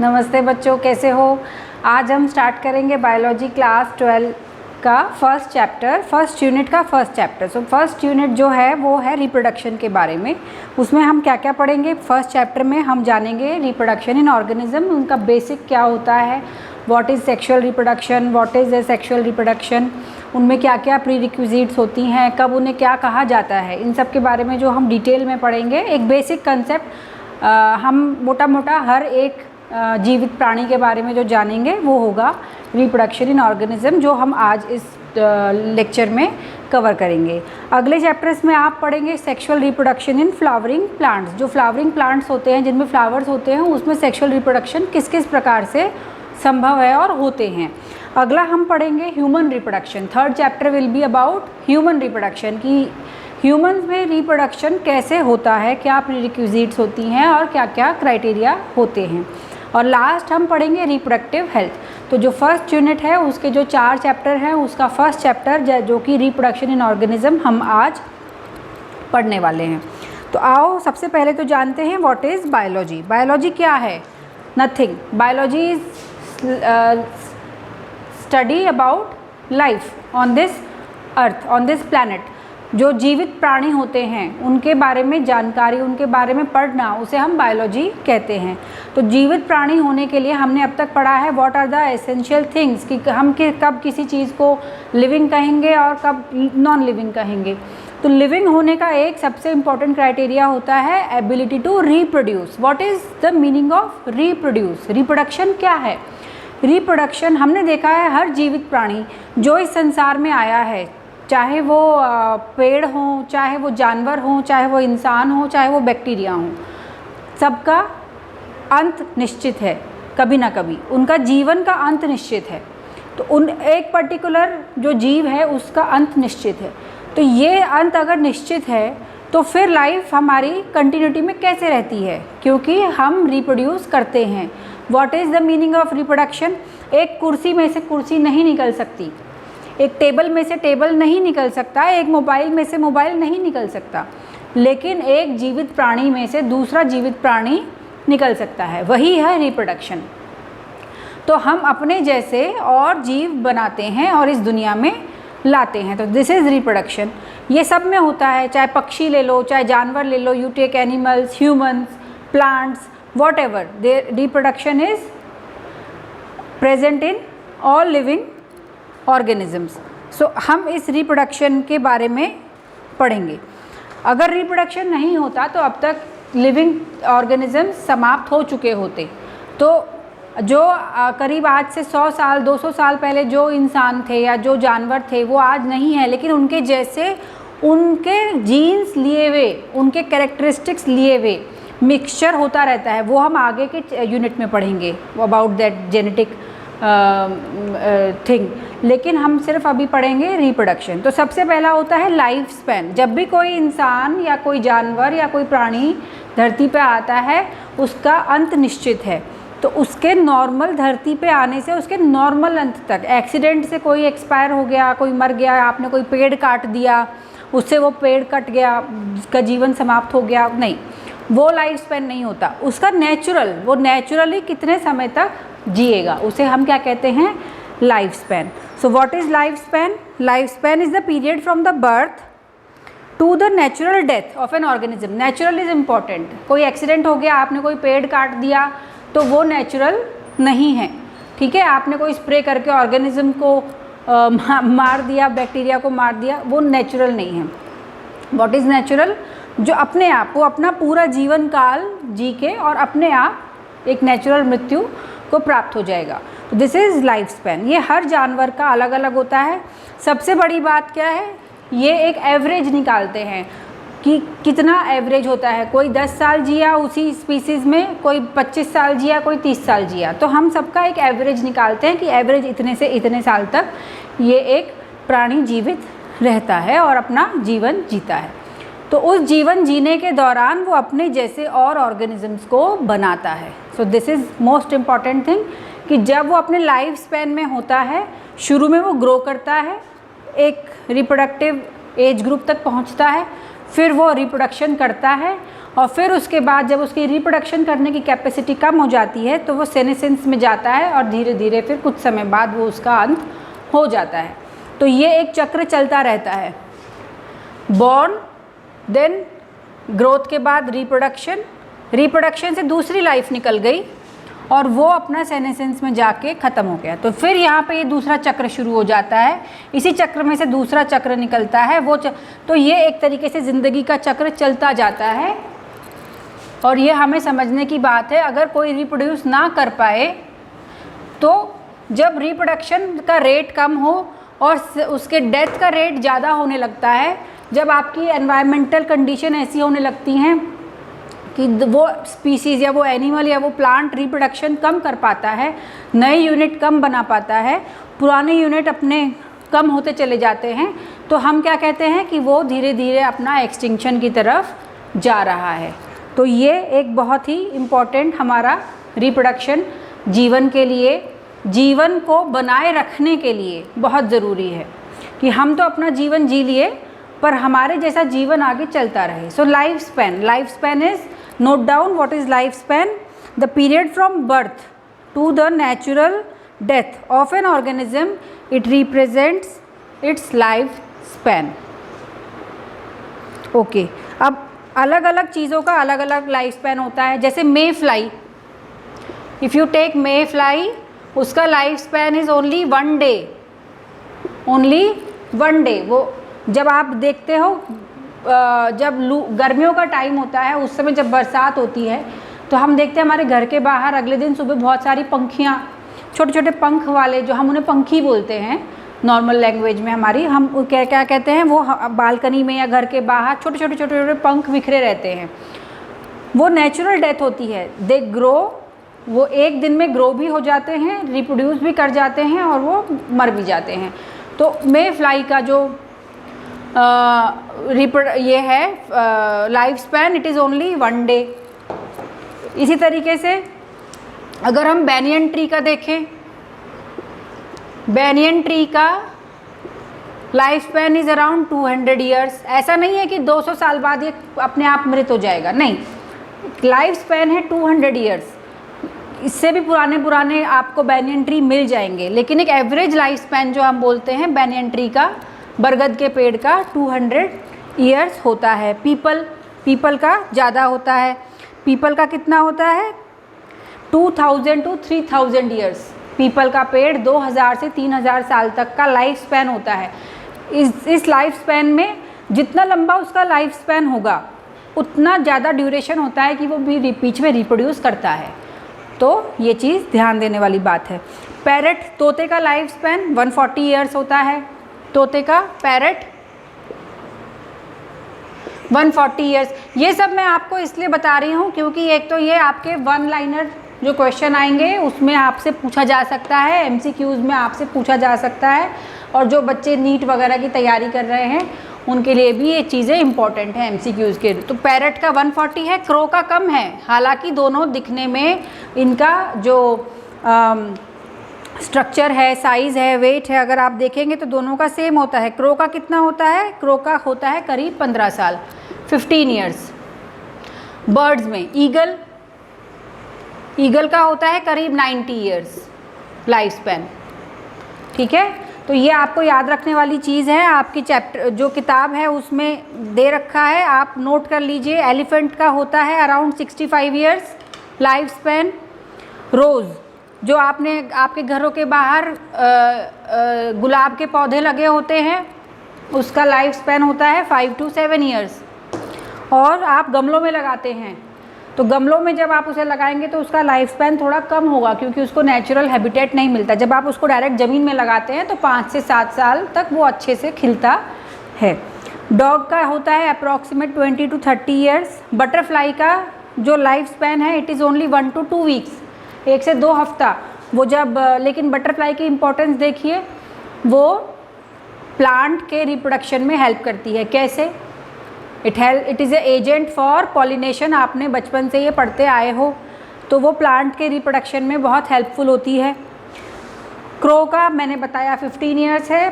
नमस्ते बच्चों, कैसे हो। आज हम स्टार्ट करेंगे बायोलॉजी क्लास 12 का फर्स्ट चैप्टर, फर्स्ट यूनिट का first chapter. So first unit जो है वो है रिप्रोडक्शन के बारे में। उसमें हम क्या क्या पढ़ेंगे, फर्स्ट चैप्टर में हम जानेंगे रिप्रोडक्शन इन ऑर्गेनिज्म, उनका बेसिक क्या होता है, what is sexual reproduction, what is a sexual reproduction, उनमें क्या क्या प्री रिक्विजिट्स होती हैं, कब उन्हें क्या कहा जाता है, इन सब के बारे में जो हम डिटेल में पढ़ेंगे। एक बेसिक कंसेप्ट हम मोटा मोटा हर एक जीवित प्राणी के बारे में जो जानेंगे वो होगा रिप्रोडक्शन इन ऑर्गेनिज्म, जो हम आज इस लेक्चर में कवर करेंगे। अगले चैप्टर्स में आप पढ़ेंगे sexual reproduction in flowering plants. जो फ्लावरिंग प्लांट्स होते हैं, जिनमें फ्लावर्स होते हैं, उसमें सेक्सुअल रिप्रोडक्शन किस किस प्रकार से संभव है और होते हैं। अगला हम पढ़ेंगे human reproduction. Third chapter will be about human reproduction, कि ह्यूमंस में रिप्रोडक्शन कैसे होता है, क्या प्रीरिक्विजिट्स होती हैं और क्या क्या क्राइटेरिया होते हैं। और लास्ट हम पढ़ेंगे रिप्रोडक्टिव हेल्थ। तो जो फर्स्ट यूनिट है उसके जो 4 चैप्टर हैं, उसका फर्स्ट चैप्टर जो कि रिप्रोडक्शन इन ऑर्गेनिज्म, हम आज पढ़ने वाले हैं। तो आओ सबसे पहले तो जानते हैं व्हाट इज़ बायोलॉजी। बायोलॉजी क्या है? Nothing. Biology is study about life on this earth, on this planet. जो जीवित प्राणी होते हैं उनके बारे में जानकारी, उनके बारे में पढ़ना, उसे हम बायोलॉजी कहते हैं। तो जीवित प्राणी होने के लिए हमने अब तक पढ़ा है what are the essential things, कि हम कब किसी चीज़ को लिविंग कहेंगे और कब नॉन लिविंग कहेंगे। तो लिविंग होने का एक सबसे इम्पॉर्टेंट क्राइटेरिया होता है ability to reproduce. What is the meaning of reproduce? Reproduction क्या है? रिप्रोडक्शन हमने देखा है हर जीवित प्राणी जो इस संसार में आया है, चाहे वो पेड़ हों, चाहे वो जानवर हों, चाहे वो इंसान हो, चाहे वो बैक्टीरिया हों, सबका अंत निश्चित है। कभी ना कभी उनका जीवन का अंत निश्चित है। तो उन एक पर्टिकुलर जो जीव है उसका अंत निश्चित है। तो ये अंत अगर निश्चित है तो फिर लाइफ हमारी कंटिन्यूटी में कैसे रहती है? क्योंकि हम रिप्रोड्यूस करते हैं। What is the meaning of reproduction? एक कुर्सी में से कुर्सी नहीं निकल सकती, एक टेबल में से टेबल नहीं निकल सकता, एक मोबाइल में से मोबाइल नहीं निकल सकता, लेकिन एक जीवित प्राणी में से दूसरा जीवित प्राणी निकल सकता है। वही है रिप्रोडक्शन। तो हम अपने जैसे और जीव बनाते हैं और इस दुनिया में लाते हैं। तो दिस इज़ रिप्रोडक्शन। ये सब में होता है, चाहे पक्षी ले लो, चाहे जानवर ले लो, you take animals, humans, plants, whatever, their reproduction is present in all living organisms. So हम इस रिप्रोडक्शन के बारे में पढ़ेंगे। अगर रिप्रोडक्शन नहीं होता तो अब तक लिविंग ऑर्गेनिजम्स समाप्त हो चुके होते। तो जो करीब आज से 100 साल 200 साल पहले जो इंसान थे या जो जानवर थे वो आज नहीं है, लेकिन उनके जैसे उनके जीन्स लिए हुए, उनके कैरेक्टरिस्टिक्स लिए हुए मिक्सचर होता रहता है। वो हम आगे के यूनिट में पढ़ेंगे अबाउट दैट जेनेटिक थिंग, लेकिन हम सिर्फ अभी पढ़ेंगे रिप्रोडक्शन। तो सबसे पहला होता है लाइफ स्पैन। जब भी कोई इंसान या कोई जानवर या कोई प्राणी धरती पे आता है उसका अंत निश्चित है। तो उसके नॉर्मल धरती पे आने से उसके नॉर्मल अंत तक, एक्सीडेंट से कोई एक्सपायर हो गया, कोई मर गया, आपने कोई पेड़ काट दिया, उससे वो पेड़ कट गया, उसका जीवन समाप्त हो गया, नहीं, वो लाइफ स्पैन नहीं होता। उसका नेचुरल, वो नेचुरली कितने समय तक जिएगा, उसे हम क्या कहते हैं? Life span. So what is life span? Life span is the period from the birth to the natural death of an organism. Natural is important. कोई एक्सीडेंट हो गया, आपने कोई पेड़ काट दिया, तो वो नेचुरल नहीं है, ठीक है। आपने कोई स्प्रे करके ऑर्गेनिज्म को मार दिया, बैक्टीरिया को मार दिया, वो नेचुरल नहीं है। What is natural? जो अपने आप, वो अपना पूरा जीवन काल जी के और अपने आप एक नेचुरल मृत्यु को प्राप्त हो जाएगा। तो दिस इज़ लाइफ स्पैन। ये हर जानवर का अलग अलग होता है। सबसे बड़ी बात क्या है? ये एक एवरेज निकालते हैं कि कितना एवरेज होता है। कोई 10 साल जिया उसी स्पीसीज़ में, कोई 25 साल जिया, कोई 30 साल जिया। तो हम सबका एक एवरेज निकालते हैं कि एवरेज इतने से इतने साल तक ये एक प्राणी जीवित रहता है और अपना जीवन जीता है। तो उस जीवन जीने के दौरान वो अपने जैसे और ऑर्गेनिजम्स को बनाता है। So this is most important thing, कि जब वो अपने लाइफ स्पैन में होता है, शुरू में वो ग्रो करता है, एक रिप्रोडक्टिव एज ग्रुप तक पहुंचता है, फिर वो रिप्रोडक्शन करता है और फिर उसके बाद जब उसकी रिप्रोडक्शन करने की कैपेसिटी कम हो जाती है तो वो सेनेसेंस में जाता है और धीरे धीरे फिर कुछ समय बाद वो उसका अंत हो जाता है। तो ये एक चक्र चलता रहता है, बॉर्न, देन ग्रोथ के बाद रिप्रोडक्शन, रिप्रोडक्शन से दूसरी लाइफ निकल गई और वो अपना सेनेसेंस में जाके ख़त्म हो गया। तो फिर यहाँ पे ये दूसरा चक्र शुरू हो जाता है, इसी चक्र में से दूसरा चक्र निकलता है, तो ये एक तरीके से ज़िंदगी का चक्र चलता जाता है। और ये हमें समझने की बात है, अगर कोई रिप्रोड्यूस ना कर पाए तो जब रिप्रोडक्शन का रेट कम हो और उसके डेथ का रेट ज़्यादा होने लगता है, जब आपकी एनवायरमेंटल कंडीशन ऐसी होने लगती हैं कि वो स्पीसीज़ या वो एनिमल या वो प्लांट रिप्रोडक्शन कम कर पाता है, नए यूनिट कम बना पाता है, पुराने यूनिट अपने कम होते चले जाते हैं, तो हम क्या कहते हैं कि वो धीरे धीरे अपना एक्सटिंक्शन की तरफ जा रहा है। तो ये एक बहुत ही इम्पॉर्टेंट हमारा रिप्रोडक्शन जीवन के लिए, जीवन को बनाए रखने के लिए बहुत ज़रूरी है कि हम तो अपना जीवन जी लिए पर हमारे जैसा जीवन आगे चलता रहे। So life span is, note down what is life span, the period from birth to the natural death of an organism, it represents its life span. Okay, अब अलग अलग चीज़ों का अलग अलग लाइफ स्पैन होता है। जैसे mayfly, if you take mayfly, उसका life span is only 1 day, only 1 day. वो जब आप देखते हो जब गर्मियों का टाइम होता है, उस समय जब बरसात होती है तो हम देखते हैं हमारे घर के बाहर अगले दिन सुबह बहुत सारी पंखियाँ, छोटे छोटे पंख वाले, जो हम उन्हें पंखी बोलते हैं नॉर्मल लैंग्वेज में हमारी, हम क्या कहते हैं, वो बालकनी में या घर के बाहर छोटे छोटे छोटे छोटे पंख बिखरे रहते हैं। वो नेचुरल डेथ होती है। दे ग्रो, वो एक दिन में ग्रो भी हो जाते हैं, रिप्रोड्यूस भी कर जाते हैं और वो मर भी जाते हैं। तो मे फ्लाई का जो ये है life span, it is only 1 day. इसी तरीके से अगर हम बैनियन ट्री का देखें, बैनियन ट्री का life span is around 200 years. ऐसा नहीं है कि 200 साल बाद ये अपने आप मृत हो जाएगा, नहीं, लाइफ स्पैन है 200 ईयर्स। इससे भी पुराने आपको बैनियन ट्री मिल जाएंगे, लेकिन एक एवरेज लाइफ स्पैन जो हम बोलते हैं बैनियन ट्री का, बरगद के पेड़ का 200 ईयर्स होता है। पीपल का ज़्यादा होता है। पीपल का कितना होता है? 2000 to 3000 ईयर्स। पीपल का पेड़ 2000 से 3000 साल तक का लाइफ स्पैन होता है। इस लाइफ स्पैन में जितना लंबा उसका लाइफ स्पैन होगा उतना ज़्यादा ड्यूरेशन होता है कि वो भी बीच में रिप्रोड्यूस करता है। तो ये चीज़ ध्यान देने वाली बात है। पैरट, तोते का लाइफ स्पैन 140 ईयर्स होता है। तोते का, पैरट 140 ईयर्स। ये सब मैं आपको इसलिए बता रही हूँ क्योंकि एक तो ये आपके 1 लाइनर जो क्वेश्चन आएंगे उसमें आपसे पूछा जा सकता है, एमसीक्यूज़ में आपसे पूछा जा सकता है, और जो बच्चे नीट वगैरह की तैयारी कर रहे हैं उनके लिए भी ये चीज़ें इंपॉर्टेंट हैं एमसीक्यूज़ के। तो पैरट का 140 है, क्रो का कम है, हालांकि दोनों दिखने में इनका जो स्ट्रक्चर है, साइज़ है, वेट है, अगर आप देखेंगे तो दोनों का सेम होता है। क्रो का कितना होता है? क्रो का होता है करीब 15 साल, 15 ईयर्स। बर्ड्स में ईगल का होता है करीब 90 ईयर्स लाइफ स्पैन। ठीक है, तो ये आपको याद रखने वाली चीज़ है। आपकी चैप्टर जो किताब है उसमें दे रखा है, आप नोट कर लीजिए। एलिफेंट का होता है अराउंड 65 ईयर्स लाइफ स्पैन। रोज़, जो आपके घरों के बाहर गुलाब के पौधे लगे होते हैं, उसका लाइफ स्पैन होता है 5 to 7 ईयर्स। और आप गमलों में लगाते हैं, तो गमलों में जब आप उसे लगाएंगे तो उसका लाइफ स्पैन थोड़ा कम होगा क्योंकि उसको नेचुरल हैबिटेट नहीं मिलता। जब आप उसको डायरेक्ट ज़मीन में लगाते हैं तो 5 से 7 साल तक वो अच्छे से खिलता है। डॉग का होता है अप्रॉक्सीमेट 20 to 30 ईयर्स। बटरफ्लाई का जो लाइफ स्पैन है it is only 1 to 2 weeks, 1 से 2 हफ्ता। वो जब लेकिन बटरफ्लाई की इम्पोर्टेंस देखिए, वो प्लांट के रिप्रोडक्शन में हेल्प करती है। कैसे? It is a agent for pollination. आपने बचपन से ये पढ़ते आए हो, तो वो प्लांट के रिप्रोडक्शन में बहुत हेल्पफुल होती है। क्रो का मैंने बताया 15 ईयर्स है।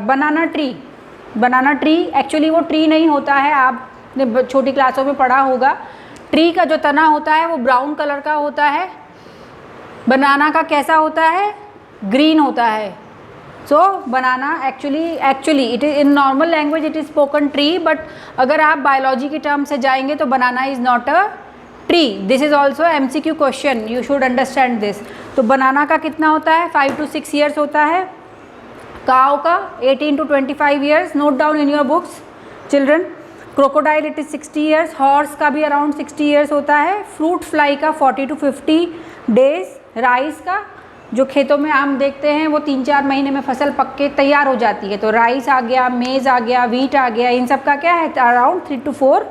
बनाना ट्री एक्चुअली वो ट्री नहीं होता है, आप आपने छोटी क्लासों में पढ़ा होगा, ट्री का जो तना होता है वो ब्राउन कलर का होता है, बनाना का कैसा होता है, ग्रीन होता है। So banana actually it is in normal language it is spoken tree, but अगर आप बायोलॉजी के टर्म से जाएंगे तो banana is not a tree. This is also MCQ question, you should understand this. तो बनाना का कितना होता है, 5 to 6 ईयर्स होता है, काऊ का 18 to 25 years, note down in your books children. Crocodile it is 60 years, horse का भी अराउंड 60 ईयर्स होता है, फ्रूट फ्लाई का 40 to 50 डेज, राइस का जो खेतों में आम देखते हैं वो 3-4 महीने में फसल पक के तैयार हो जाती है, तो राइस आ गया, मेज़ आ गया, वीट आ गया, इन सब का क्या है अराउंड 3 to 4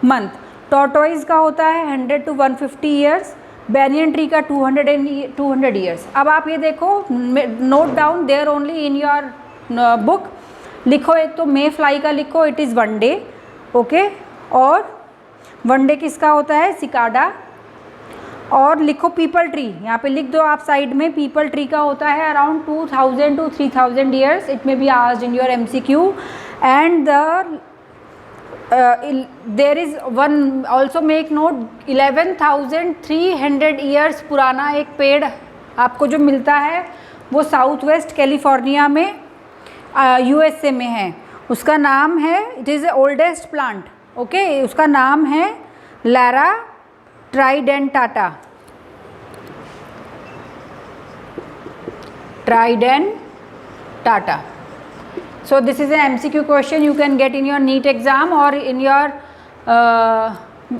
मंथ। टॉर्टोइज का होता है 100 to 150 ईयर्स, बैनियन ट्री का 200 ईयर्स। अब आप ये देखो, note down there only in your book, लिखो एक तो मे फ्लाई का लिखो, इट इज़ 1 डे, ओके, और 1 डे किसका होता है, सिकाडा। और लिखो पीपल ट्री, यहाँ पे लिख दो आप साइड में, पीपल ट्री का होता है around 2000 to 3000 years, it may be asked in your MCQ। And there is one also make note 11,300 years पुराना एक पेड़ आपको जो मिलता है वो साउथ वेस्ट कैलिफोर्निया में USA में है, उसका नाम है, it is the oldest plant, okay, उसका नाम है Lara ट्राइडेंटाटा, ट्राइडेंटाटा। So this is an MCQ question you can get in your NEET exam or in your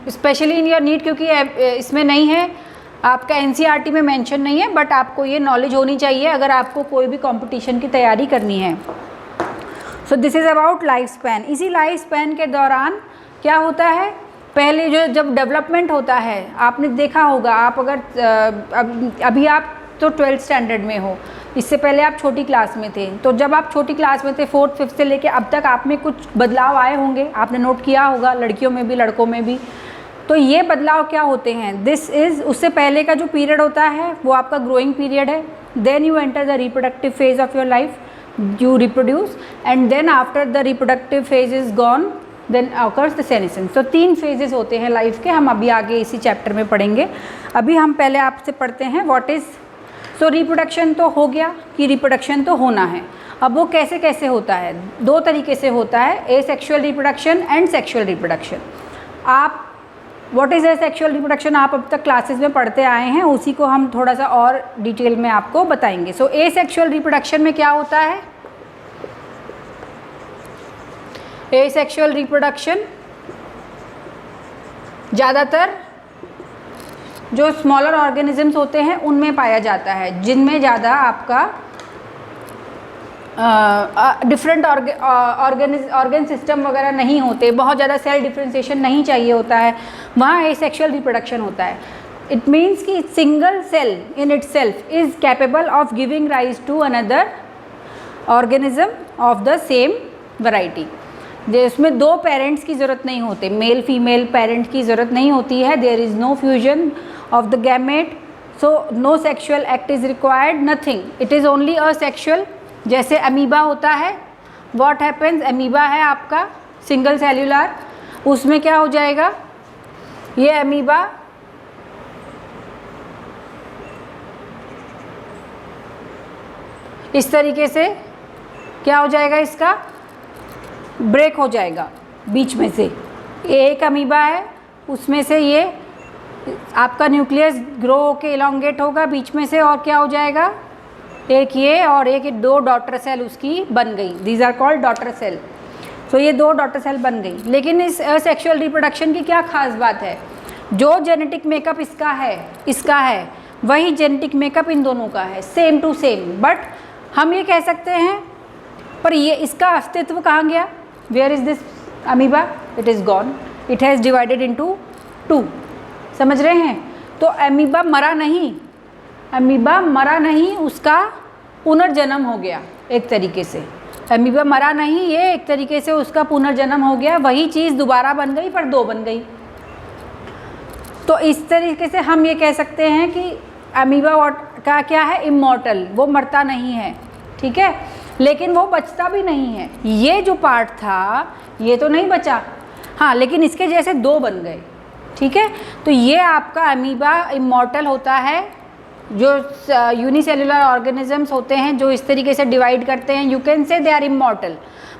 especially in your NEET, क्योंकि इसमें नहीं है, आपका NCERT में मेंशन नहीं है, बट आपको ये नॉलेज होनी चाहिए अगर आपको कोई भी कंपटीशन की तैयारी करनी है। So this is about life span. इसी लाइफ स्पैन के दौरान क्या होता है, पहले जो जब डेवलपमेंट होता है, आपने देखा होगा, आप अगर अभी आप तो 12th स्टैंडर्ड में हो, इससे पहले आप छोटी क्लास में थे, तो जब आप छोटी क्लास में थे 4th 5th से लेके अब तक आप में कुछ बदलाव आए होंगे, आपने नोट किया होगा, लड़कियों में भी लड़कों में भी। तो ये बदलाव क्या होते हैं, दिस इज़, उससे पहले का जो पीरियड होता है वो आपका ग्रोइंग पीरियड है, then you enter the reproductive phase of your life, you reproduce, and then after the reproductive phase is gone then occurs the senescence। तो 3 phases होते हैं लाइफ के, हम अभी आगे इसी चैप्टर में पढ़ेंगे। अभी हम पहले आपसे पढ़ते हैं व्हाट इज़, सो रिप्रोडक्शन तो हो गया कि रिप्रोडक्शन तो होना है। अब वो कैसे कैसे होता है, 2 तरीके से होता है, asexual reproduction and sexual reproduction. आप व्हाट इज़ एसेक्सुअल रिप्रोडक्शन आप अब तक क्लासेस में पढ़ते आए हैं, उसी को हम थोड़ा सा और डिटेल में आपको बताएंगे। सो एसेक्सुअल रिप्रोडक्शन में क्या होता है, एसेक्सुअल रिप्रोडक्शन ज़्यादातर जो स्मॉलर ऑर्गेनिजम्स होते हैं उनमें पाया जाता है, जिनमें ज़्यादा आपका डिफरेंट ऑर्गन सिस्टम वगैरह नहीं होते, बहुत ज़्यादा सेल डिफ्रेंशिएशन नहीं चाहिए होता है, वहाँ एसेक्सुअल रिप्रोडक्शन होता है। इट मीन्स कि single cell in itself is capable of giving rise to another organism of the same variety. जिसमें 2 पेरेंट्स की ज़रूरत नहीं होते, मेल फीमेल पेरेंट की ज़रूरत नहीं होती है, there is no fusion of the gamete, so no sexual act is required, nothing, it is only asexual. जैसे अमीबा होता है, व्हाट हैपेंस, अमीबा है आपका सिंगल सेल्यूलर, उसमें क्या हो जाएगा, ये अमीबा इस तरीके से क्या हो जाएगा, इसका ब्रेक हो जाएगा बीच में से, एक अमीबा है उसमें से ये आपका न्यूक्लियस ग्रो होके इलोंगेट होगा बीच में से, और क्या हो जाएगा, एक ये और एक 2 डॉटर सेल उसकी बन गई, these are called daughter cell. So ये 2 डॉटर सेल बन गई। लेकिन इस सेक्सुअल रिप्रोडक्शन की क्या खास बात है, जो जेनेटिक मेकअप इसका है वही जेनेटिक मेकअप इन दोनों का है, सेम टू सेम, बट हम ये कह सकते हैं पर ये इसका अस्तित्व कहाँ गया, where is this amoeba, it is gone, it has divided into 2, समझ रहे हैं। तो अमीबा मरा नहीं, उसका पुनर्जन्म हो गया एक तरीके से, अमीबा मरा नहीं, ये एक तरीके से उसका पुनर्जन्म हो गया, वही चीज़ दोबारा बन गई पर 2 बन गई। तो इस तरीके से हम ये कह सकते हैं कि अमीबा का क्या है, इमॉर्टल, वो मरता नहीं है, ठीक है, लेकिन वो बचता भी नहीं है। ये जो पार्ट था ये तो नहीं बचा, हाँ, लेकिन इसके जैसे 2 बन गए, ठीक है। तो ये आपका अमीबा इमॉर्टल होता है। जो यूनिसेलुलर ऑर्गेनिजम्स होते हैं जो इस तरीके से डिवाइड करते हैं, you can say they are immortal,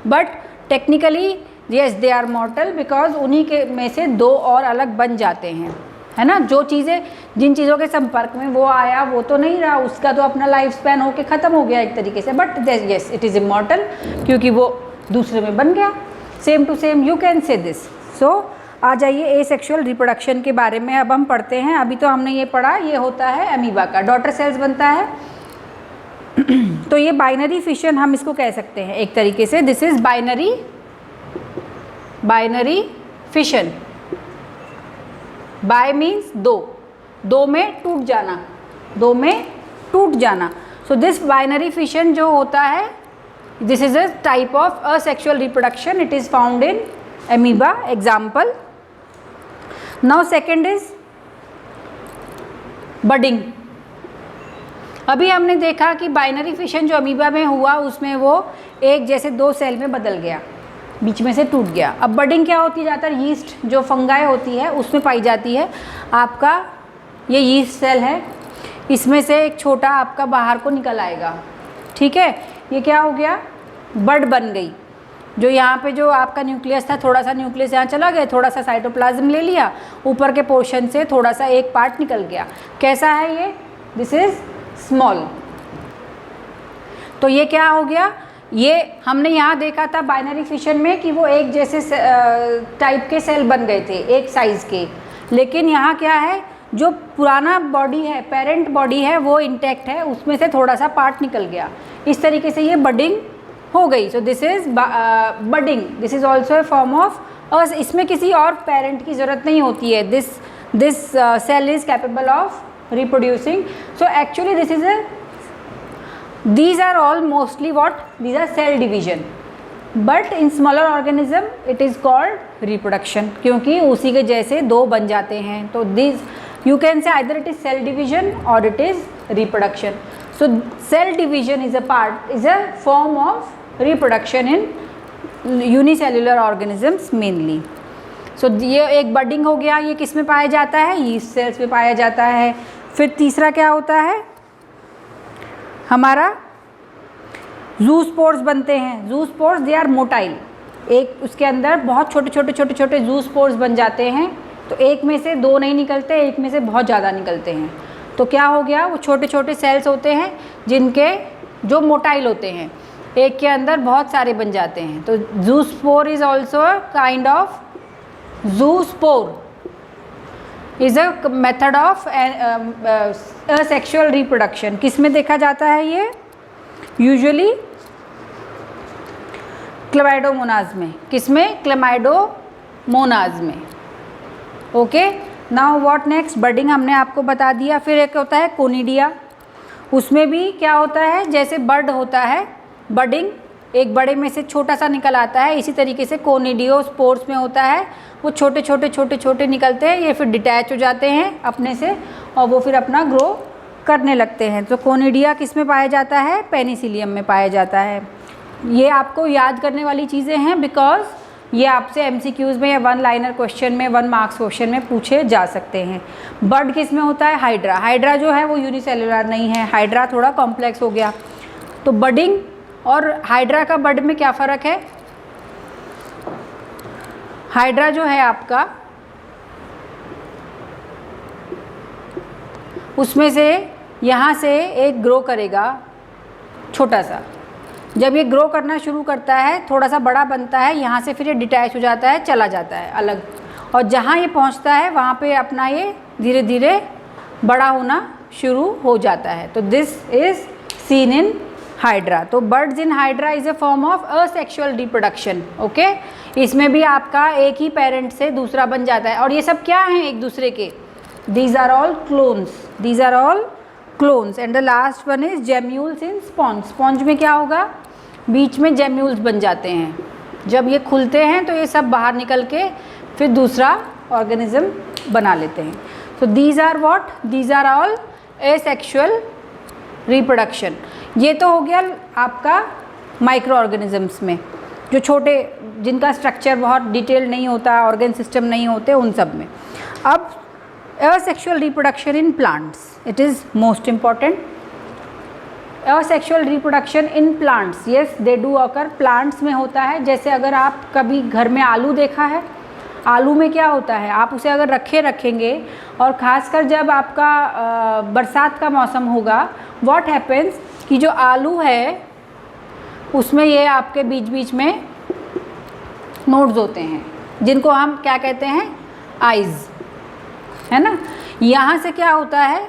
but technically yes they are mortal, because उन्हीं के में से 2 और अलग बन जाते हैं, है ना। जो चीज़ें, जिन चीज़ों के संपर्क में वो आया वो तो नहीं रहा, उसका तो अपना लाइफ स्पैन होके ख़त्म हो गया एक तरीके से, but yes it is immortal, क्योंकि वो दूसरे में बन गया। Same to same you can say this. So आ जाइए एसेक्सुअल रिप्रोडक्शन के बारे में अब हम पढ़ते हैं। अभी तो हमने ये पढ़ा, ये होता है अमीबा का, डॉटर सेल्स बनता है। तो ये बाइनरी फिशन हम इसको कह सकते हैं एक तरीके से, this is binary fission. Bye means 2 में टूट जाना, 2 में टूट जाना। सो दिस बाइनरी फिशन जो होता है, this is a type of asexual reproduction, it is found in amoeba. Example, now second is budding. अभी हमने देखा कि बाइनरी फिशन जो अमीबा में हुआ उसमें वो एक जैसे 2 सेल में बदल गया, बीच में से टूट गया। अब बडिंग क्या होती है, ज़्यादातर यीस्ट जो फंगाई होती है उसमें पाई जाती है। आपका ये यीस्ट सेल है, इसमें से एक छोटा आपका बाहर को निकल आएगा, ठीक है। ये क्या हो गया, बड बन गई। जो यहाँ पे जो आपका न्यूक्लियस था, थोड़ा सा न्यूक्लियस यहाँ चला गया, थोड़ा सा साइटोप्लाज्म ले लिया, ऊपर के पोर्शन से थोड़ा सा एक पार्ट निकल गया। कैसा है ये, दिस इज स्मॉल। तो ये क्या हो गया, ये हमने यहाँ देखा था बाइनरी फिशन में कि वो एक जैसे टाइप के सेल बन गए थे, एक साइज़ के। लेकिन यहाँ क्या है, जो पुराना बॉडी है, पेरेंट बॉडी है, वो इंटैक्ट है, उसमें से थोड़ा सा पार्ट निकल गया। इस तरीके से ये बडिंग हो गई। So this is budding, this is also a form of, और इसमें किसी और पेरेंट की ज़रूरत नहीं होती है। This cell is capable of reproducing. So actually this is a, these are all mostly what, these are cell division, but in smaller organism it is called reproduction, क्योंकि उसी के जैसे 2 बन जाते हैं। तो this you can say either it is cell division or it is reproduction. So cell division is a part, is a form of reproduction in unicellular organisms mainly. So ये एक बडिंग हो गया, ये किस में पाया जाता है, यीस्ट सेल्स में पाया जाता है। फिर तीसरा क्या होता है, हमारा ज़ूस्पोर्स बनते हैं। ज़ूस्पोर्स दे आर मोटाइल, एक उसके अंदर बहुत छोटे छोटे ज़ूस्पोर्स बन जाते हैं। तो एक में से 2 नहीं निकलते, एक में से बहुत ज़्यादा निकलते हैं। तो क्या हो गया, वो छोटे छोटे सेल्स होते हैं जिनके जो मोटाइल होते हैं, एक के अंदर बहुत सारे बन जाते हैं। तो zoospore is also a kind of, zoospore is a method of sexual reproduction. किस में देखा जाता है ये, यूजुअली क्लेमाइडोमोनाज में। किस में, क्लेमाइडोमोनाज में। Okay, now what next, budding हमने आपको बता दिया। फिर एक होता है कोनिडिया, उसमें भी क्या होता है, जैसे बर्ड होता है, बडिंग एक बड़े में से छोटा सा निकल आता है, इसी तरीके से कोनिडियो स्पोर्स में होता है, वो छोटे छोटे निकलते हैं, ये फिर डिटैच हो जाते हैं अपने से और वो फिर अपना ग्रो करने लगते हैं। तो कोनिडिया किस में पाया जाता है, पेनिसिलियम में पाया जाता है। ये आपको याद करने वाली चीज़ें हैं, बिकॉज ये आपसे एमसीक्यूज़ में या 1 लाइनर क्वेश्चन में, 1 मार्क्स क्वेश्चन में पूछे जा सकते हैं। बर्ड किस में होता है, हाइड्रा। हाइड्रा जो है वो यूनिसेलुलर नहीं है, हाइड्रा थोड़ा कॉम्प्लेक्स हो गया। तो बडिंग और हाइड्रा का बड में क्या फ़र्क है, हाइड्रा जो है आपका, उसमें से यहाँ से एक ग्रो करेगा छोटा सा, जब ये ग्रो करना शुरू करता है थोड़ा सा बड़ा बनता है, यहाँ से फिर ये डिटैच हो जाता है, चला जाता है अलग, और जहाँ ये पहुँचता है वहाँ पे अपना ये धीरे धीरे बड़ा होना शुरू हो जाता है। तो this is seen in hydra. तो buds in hydra is a form of asexual reproduction. Okay, इसमें भी आपका एक ही पेरेंट से दूसरा बन जाता है। और ये सब क्या हैं एक दूसरे के, these are all clones, these are all clones. And the last one is gemmules in sponge. Sponge में क्या होगा, बीच में जेम्यूल्स बन जाते हैं, जब ये खुलते हैं तो ये सब बाहर निकल के फिर दूसरा ऑर्गेनिज्म बना लेते हैं। तो these are what, these are all asexual reproduction. ये तो हो गया आपका माइक्रो ऑर्गेनिजम्स में। जो छोटे, जिनका स्ट्रक्चर बहुत डिटेल नहीं होता, ऑर्गन सिस्टम नहीं होते, उन सब में। अब asexual reproduction in plants, it is most important. Asexual reproduction in plants, yes they do occur, plants में होता है। जैसे अगर आप कभी घर में आलू देखा है, आलू में क्या होता है, आप उसे अगर रखेंगे और ख़ासकर जब आपका बरसात का मौसम होगा, what happens कि जो आलू है उसमें ये आपके बीच बीच में नोड्स होते हैं, जिनको हम क्या कहते हैं, आइज़, है ना। यहाँ से क्या होता है,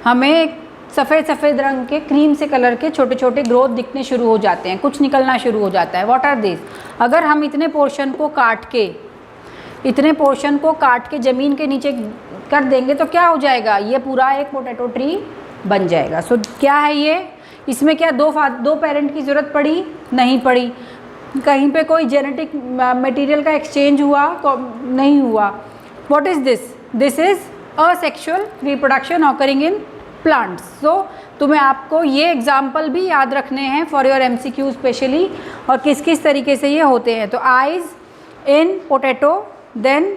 हमें सफ़ेद सफ़ेद रंग के, क्रीम से कलर के छोटे छोटे ग्रोथ दिखने शुरू हो जाते हैं, कुछ निकलना शुरू हो जाता है। What are this? अगर हम इतने पोर्शन को काट के ज़मीन के नीचे कर देंगे तो क्या हो जाएगा, ये पूरा एक पोटैटो ट्री बन जाएगा। सो क्या है ये, इसमें क्या दो पेरेंट की ज़रूरत पड़ी? नहीं पड़ी। कहीं पे कोई जेनेटिक मटेरियल का एक्सचेंज हुआ? नहीं हुआ। What is this? This is asexual reproduction occurring in plants. So तुम्हें आपको ये एग्जाम्पल भी याद रखने हैं फॉर योर MCQ स्पेशली, और किस किस तरीके से ये होते हैं। तो आइज़ इन पोटैटो, देन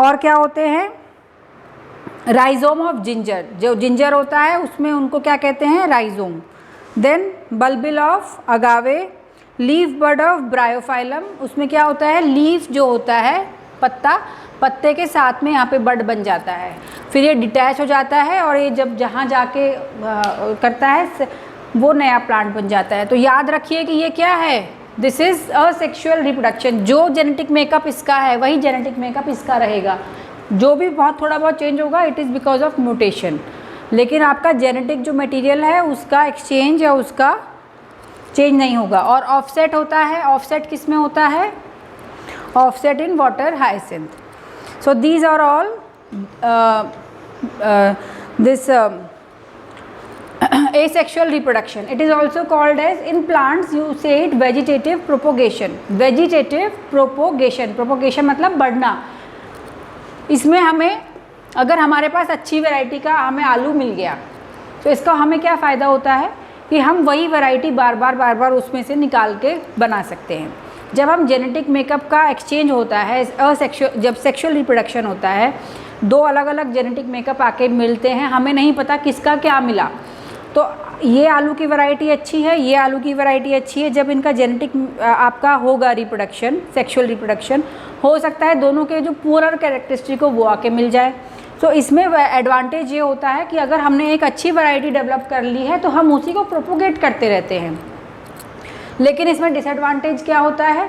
और क्या होते हैं, राइजोम ऑफ जिंजर, जो जिंजर होता है उसमें उनको क्या कहते हैं, rhizome. Then bulbil of agave, leaf bud of bryophyllum, उसमें क्या होता है, लीफ जो होता है पत्ता, पत्ते के साथ में यहाँ पे बड बन जाता है, फिर ये डिटैच हो जाता है और ये जब जहाँ जाके करता है वो नया प्लांट बन जाता है। तो याद रखिए कि ये क्या है, दिस इज़ असेक्सुअल रिप्रोडक्शन। जो जेनेटिक मेकअप इसका है वही जेनेटिक मेकअप इसका रहेगा, जो भी थोड़ा बहुत चेंज होगा it is because of mutation, लेकिन आपका जेनेटिक जो मटेरियल है उसका एक्सचेंज या उसका चेंज नहीं होगा। और ऑफसेट होता है, ऑफसेट किस में होता है, offset in water hyacinth. So these are all this asexual reproduction. It is also called as, in plants you say it, vegetative propagation. Vegetative propagation, propagation मतलब बढ़ना। इसमें हमें, अगर हमारे पास अच्छी वैरायटी का हमें आलू मिल गया तो इसका हमें क्या फ़ायदा होता है कि हम वही वैरायटी बार बार उसमें से निकाल के बना सकते हैं। जब हम जेनेटिक मेकअप का एक्सचेंज होता है, जब सेक्सुअल रिप्रोडक्शन होता है, दो अलग अलग जेनेटिक मेकअप आके मिलते हैं, हमें नहीं पता किसका क्या मिला, तो ये आलू की वैरायटी अच्छी है, ये आलू की वैरायटी अच्छी है। जब इनका जेनेटिक आपका होगा रिप्रोडक्शन, सेक्सुअल रिप्रोडक्शन, हो सकता है दोनों के जो पुअर कैरेक्टरिस्टिक हो वो आके मिल जाए। तो इसमें एडवांटेज ये होता है कि अगर हमने एक अच्छी वैरायटी डेवलप कर ली है तो हम उसी को प्रोपोगेट करते रहते हैं। लेकिन इसमें डिसएडवांटेज क्या होता है,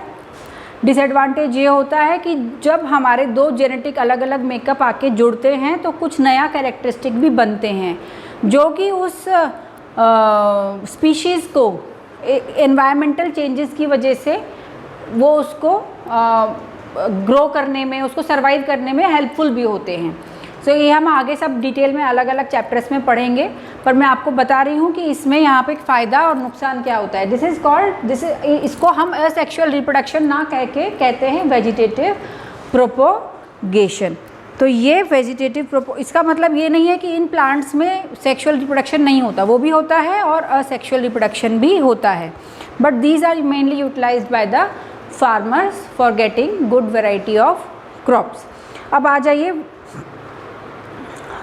डिसएडवांटेज ये होता है कि जब हमारे दो जेनेटिक अलग अलग मेकअप आके जुड़ते हैं तो कुछ नया कैरेक्टरिस्टिक भी बनते हैं, जो कि उस स्पीशीज़ को एनवायरमेंटल चेंजेस की वजह से वो उसको ग्रो करने में, उसको सर्वाइव करने में हेल्पफुल भी होते हैं। सो ये हम आगे सब डिटेल में अलग अलग चैप्टर्स में पढ़ेंगे, पर मैं आपको बता रही हूँ कि इसमें यहाँ पे फ़ायदा और नुकसान क्या होता है। दिस इज़ कॉल्ड, इसको हम असेक्सुअल रिप्रोडक्शन ना कह के कहते हैं वेजिटेटिव प्रोपोगेशन। तो ये वेजिटेटिव इसका मतलब ये नहीं है कि इन प्लांट्स में सेक्सुअल रिप्रोडक्शन नहीं होता, वो भी होता है और असेक्सुअल रिप्रोडक्शन भी होता है, but these are mainly utilized by the farmers for getting good variety of crops. अब आ जाइए,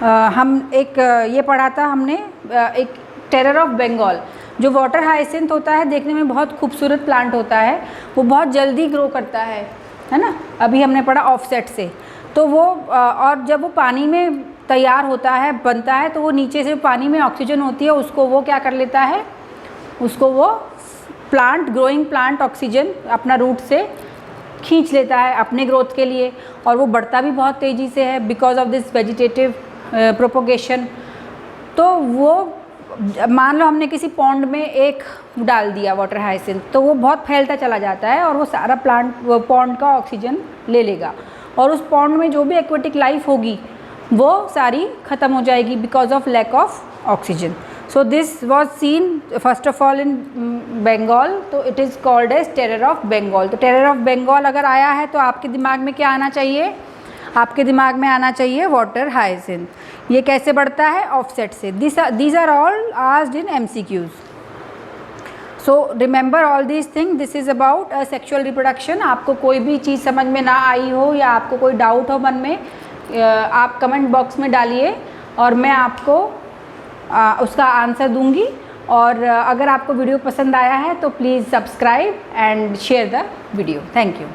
हम एक ये पढ़ा था हमने, एक टेरर ऑफ बंगाल, जो वाटर हाइसिंथ होता है, देखने में बहुत खूबसूरत प्लांट होता है, वो बहुत जल्दी ग्रो करता है ना। अभी हमने पढ़ा ऑफसेट से, तो वो और जब वो पानी में तैयार होता है, बनता है, तो वो नीचे से पानी में ऑक्सीजन होती है, उसको वो क्या कर लेता है, उसको वो प्लांट, ग्रोइंग प्लांट ऑक्सीजन अपना रूट से खींच लेता है अपने ग्रोथ के लिए, और वो बढ़ता भी बहुत तेज़ी से है because of this vegetative propagation. तो वो मान लो हमने किसी पॉन्ड में एक डाल दिया वाटर हाइसिंथ, तो वो बहुत फैलता चला जाता है और वो सारा प्लांट, वो पॉन्ड का ऑक्सीजन ले लेगा, और उस पॉन्ड में जो भी एक्वेटिक लाइफ होगी वो सारी ख़त्म हो जाएगी because of lack of oxygen. So this was seen first of all in Bengal, तो it is called as terror of Bengal. तो टेरर ऑफ बंगाल अगर आया है तो आपके दिमाग में क्या आना चाहिए, आपके दिमाग में आना चाहिए वाटर हाइसिंथ। ये कैसे बढ़ता है, ऑफसेट से। These are all asked in MCQs। So remember all these thing, this is about sexual reproduction. आपको कोई भी चीज़ समझ में ना आई हो या आपको कोई डाउट हो मन में, आप कमेंट बॉक्स में डालिए और मैं आपको उसका आंसर दूंगी। और अगर आपको वीडियो पसंद आया है तो please subscribe and share the video. Thank you.